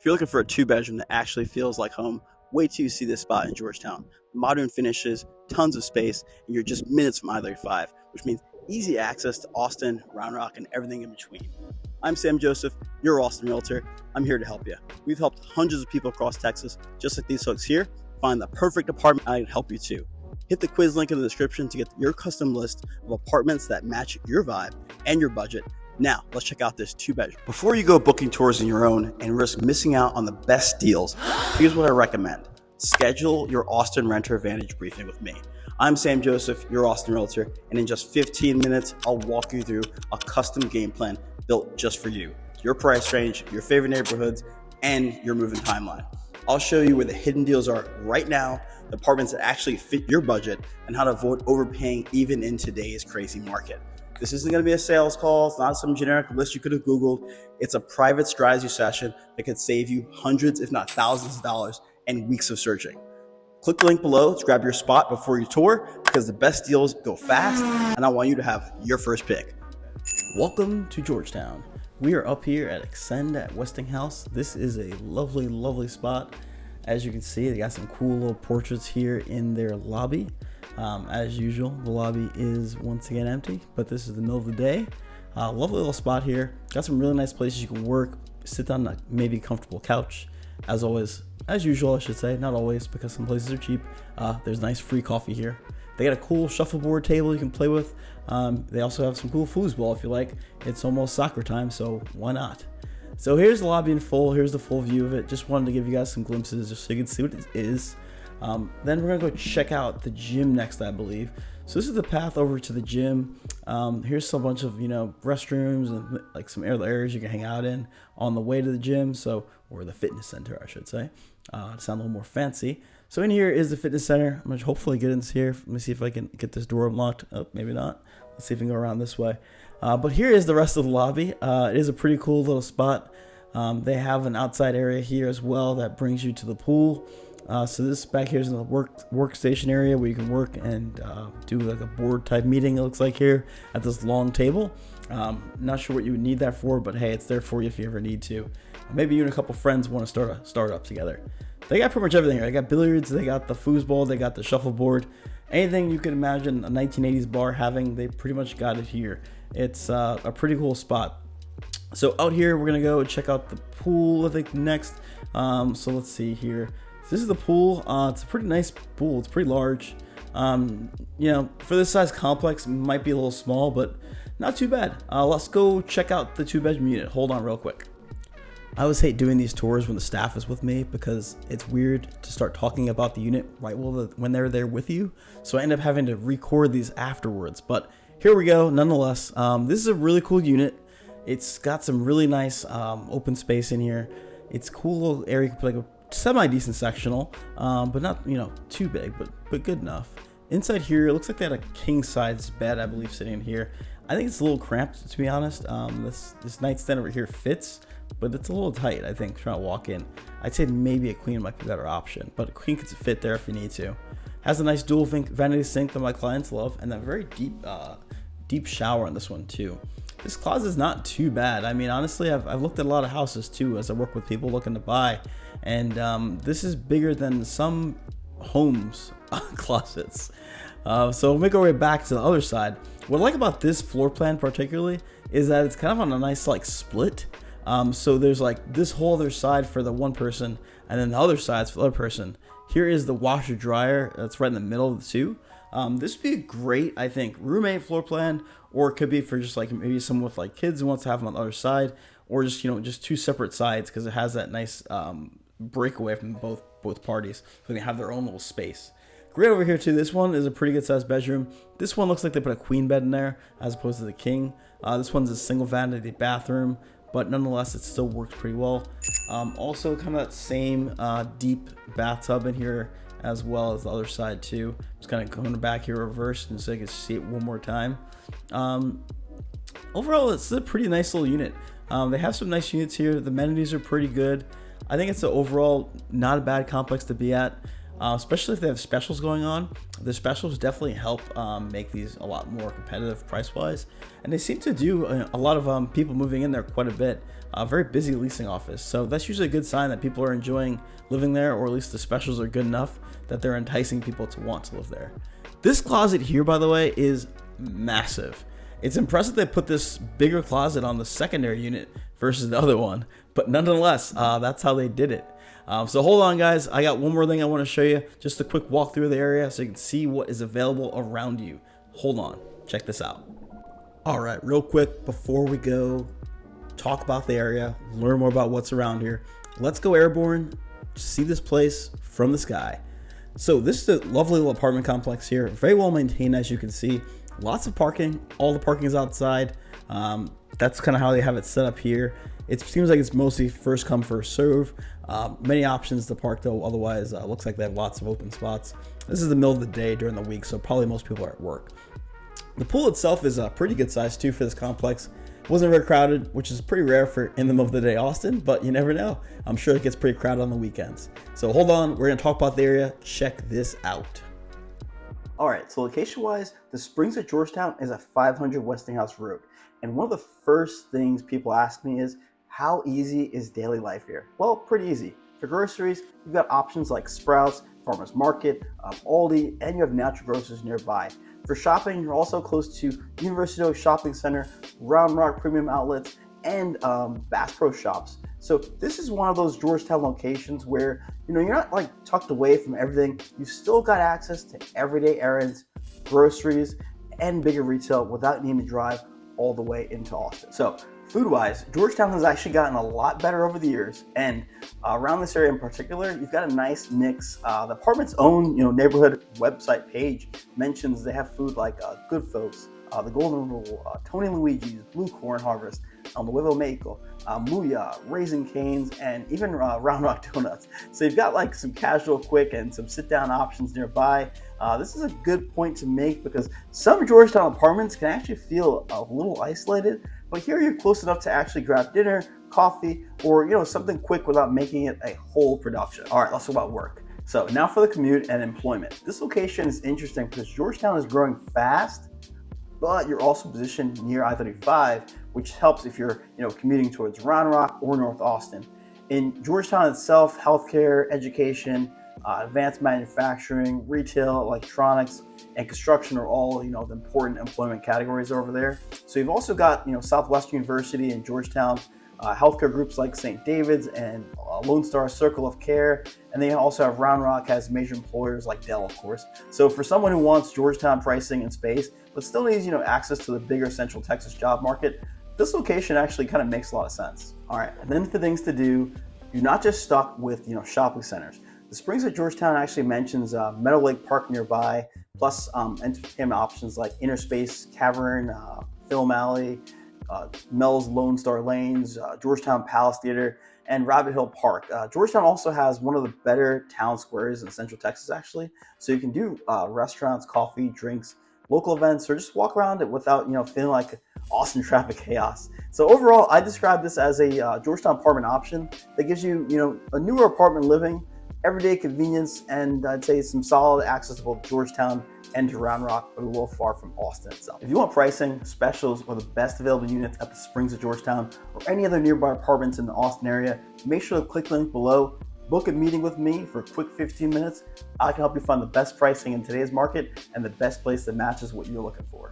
If you're looking for a two-bedroom that actually feels like home, wait till you see this spot in Georgetown. Modern finishes, tons of space, and you're just minutes from I-35, which means easy access to Austin, Round Rock, and everything in between. I'm Sam Joseph, your Austin Realtor. I'm here to help you. We've helped hundreds of people across Texas, just like these folks here, find the perfect apartment. I can help you too. Hit the quiz link in the description to get your custom list of apartments that match your vibe and your budget. Now, let's check out this two-bedroom. Before you go booking tours on your own and risk missing out on the best deals, here's what I recommend. Schedule your Austin Renter Advantage briefing with me. I'm Sam Joseph, your Austin Realtor, and in just 15 minutes, I'll walk you through a custom game plan built just for you, your price range, your favorite neighborhoods, and your moving timeline. I'll show you where the hidden deals are right now, the apartments that actually fit your budget, and how to avoid overpaying even in today's crazy market. This isn't going to be a sales call. It's not some generic list you could have Googled. It's a private strategy session that could save you hundreds, if not thousands of dollars and weeks of searching. Click the link below to grab your spot before you tour, because the best deals go fast, and I want you to have your first pick. Welcome to Georgetown. We are up here at Extend at Westinghouse. This is a lovely, lovely spot. As you can see, they got some cool little portraits here in their lobby. As usual, the lobby is once again empty, but this is the middle of the day. Lovely little spot here. Got some really nice places you can work, sit on a maybe comfortable couch. As always, as usual, I should say, not always, because some places are cheap. There's nice free coffee here. They got a cool shuffleboard table you can play with. They also have some cool foosball if you like. It's almost soccer time, so why not? So here's the lobby in full. Here's the full view of it. Just wanted to give you guys some glimpses just so you can see what it is. Then we're gonna go check out the gym next, I believe. So this is the path over to the gym. Here's a bunch of restrooms and like some areas you can hang out in on the way to the gym. Or the fitness center, I should say, to sound a little more fancy. So in here is the fitness center. I'm gonna hopefully get into here. Let me see if I can get this door unlocked. Oh, maybe not. Let's see if we can go around this way. But here is the rest of the lobby. It is a pretty cool little spot. They have an outside area here as well that brings you to the pool. So this back here is in the workstation area where you can work and do like a board type meeting, it looks like here at this long table. Not sure what you would need that for, but hey, it's there for you if you ever need to. Maybe you and a couple friends want to start a startup together. They got pretty much everything here. They got billiards, they got the foosball, they got the shuffleboard. Anything you can imagine a 1980s bar having, they pretty much got it here. It's a pretty cool spot. So out here, we're gonna go check out the pool, I think, next. So let's see here. So this is the pool. It's a pretty nice pool. It's pretty large. For this size complex, it might be a little small, but not too bad. Let's go check out the two-bedroom unit. Hold on real quick. I always hate doing these tours when the staff is with me because it's weird to start talking about the unit when they're there with you. So I end up having to record these afterwards. But here we go. Nonetheless, this is a really cool unit. It's got some really nice open space in here. It's a cool little area. You can put like a semi-decent sectional, but not too big, but good enough. Inside here, it looks like they had a king-size bed, I believe, sitting in here. I think it's a little cramped, to be honest. This nightstand over here fits, but it's a little tight, I think, trying to walk in. I'd say maybe a queen might be a better option, but a queen could fit there if you need to. Has a nice dual vanity sink that my clients love, and a very deep shower in this one too. This closet is not too bad. I mean, honestly, I've looked at a lot of houses too as I work with people looking to buy, and this is bigger than some homes closets. So we'll make our way back to the other side. What I like about this floor plan particularly is that it's kind of on a nice split. So there's like this whole other side for the one person, and then the other side's for the other person. Here is the washer dryer that's right in the middle of the two. This would be a great, I think, roommate floor plan, or it could be for just like maybe someone with like kids who wants to have them on the other side, or just just two separate sides because it has that nice breakaway from both parties, so they have their own little space. Great over here too. This one is a pretty good sized bedroom. This one looks like they put a queen bed in there as opposed to the king. This one's a single vanity bathroom, but nonetheless it still works pretty well. Also kind of that same deep bathtub in here as well as the other side too. Just kind of going back here reversed and so you can see it one more time. Overall, it's a pretty nice little unit. They have some nice units here. The amenities are pretty good. I think it's overall not a bad complex to be at. especially if they have specials going on. The specials definitely help make these a lot more competitive price-wise, and they seem to do a lot of people moving in there quite a bit. Very busy leasing office, so that's usually a good sign that people are enjoying living there, or at least the specials are good enough that they're enticing people to want to live there. This closet here, by the way, is massive. It's impressive they put this bigger closet on the secondary unit versus the other one, but nonetheless, that's how they did it. So hold on, guys. I got one more thing I want to show you. Just a quick walk through the area so you can see what is available around you. Hold on. Check this out. All right, real quick before we go talk about the area, learn more about what's around here, let's go airborne, see this place from the sky. So this is a lovely little apartment complex here, very well maintained, as you can see. Lots of parking, all the parking is outside. That's kind of how they have it set up here. It seems like it's mostly first come, first serve. Many options to park though, otherwise looks like they have lots of open spots. This is the middle of the day during the week, so probably most people are at work. The pool itself is pretty good size too for this complex. It wasn't very crowded, which is pretty rare for in the middle of the day Austin, but you never know. I'm sure it gets pretty crowded on the weekends. So hold on, we're gonna talk about the area. Check this out. All right, so location-wise, the Springs at Georgetown is at 500 Westinghouse Rd. And one of the first things people ask me is, how easy is daily life here? Well, pretty easy. For groceries, you've got options like Sprouts, Farmers Market, Aldi, and you have natural grocers nearby. For shopping, you're also close to University Shopping Center, Round Rock Premium Outlets, and Bass Pro Shops. So this is one of those Georgetown locations where you're not like tucked away from everything. You still got access to everyday errands, groceries, and bigger retail without needing to drive all the way into Austin. So food-wise, Georgetown has actually gotten a lot better over the years, and around this area in particular, you've got a nice mix. The apartment's own neighborhood website page mentions they have food like Good Folks, the Golden Rule, Tony Luigi's, Blue Corn Harvest, Nuevo Mexico, Muya, Raising Cane's, and even Round Rock Donuts. So you've got like some casual, quick, and some sit-down options nearby. This is a good point to make because some Georgetown apartments can actually feel a little isolated, but here you're close enough to actually grab dinner, coffee, or something quick without making it a whole production. All right, let's talk about work. So now for the commute and employment. This location is interesting because Georgetown is growing fast, but you're also positioned near I-35, which helps if you're commuting towards Round Rock or North Austin. In Georgetown itself, healthcare, education, advanced manufacturing, retail, electronics, and construction are all the important employment categories over there. So you've also got Southwestern University in Georgetown, healthcare groups like St. David's and Lone Star Circle of Care, and they also have Round Rock has major employers like Dell, of course. So for someone who wants Georgetown pricing and space, but still needs access to the bigger Central Texas job market, this location actually kind of makes a lot of sense. All right, and then for things to do, you're not just stuck with shopping centers. The Springs at Georgetown actually mentions Meadow Lake Park nearby, plus entertainment options like Inner Space Cavern, Film Alley, Mel's Lone Star Lanes, Georgetown Palace Theater, and Rabbit Hill Park. Georgetown also has one of the better town squares in Central Texas, actually. So you can do restaurants, coffee, drinks, local events, or just walk around it without feeling like Austin traffic chaos. So overall, I describe this as a Georgetown apartment option that gives you a newer apartment living, everyday convenience, and I'd say some solid access to both Georgetown and to Round Rock, but a little far from Austin itself. If you want pricing, specials, or the best available units at the Springs of Georgetown or any other nearby apartments in the Austin area, make sure to click the link below, book a meeting with me for a quick 15 minutes. I can help you find the best pricing in today's market and the best place that matches what you're looking for.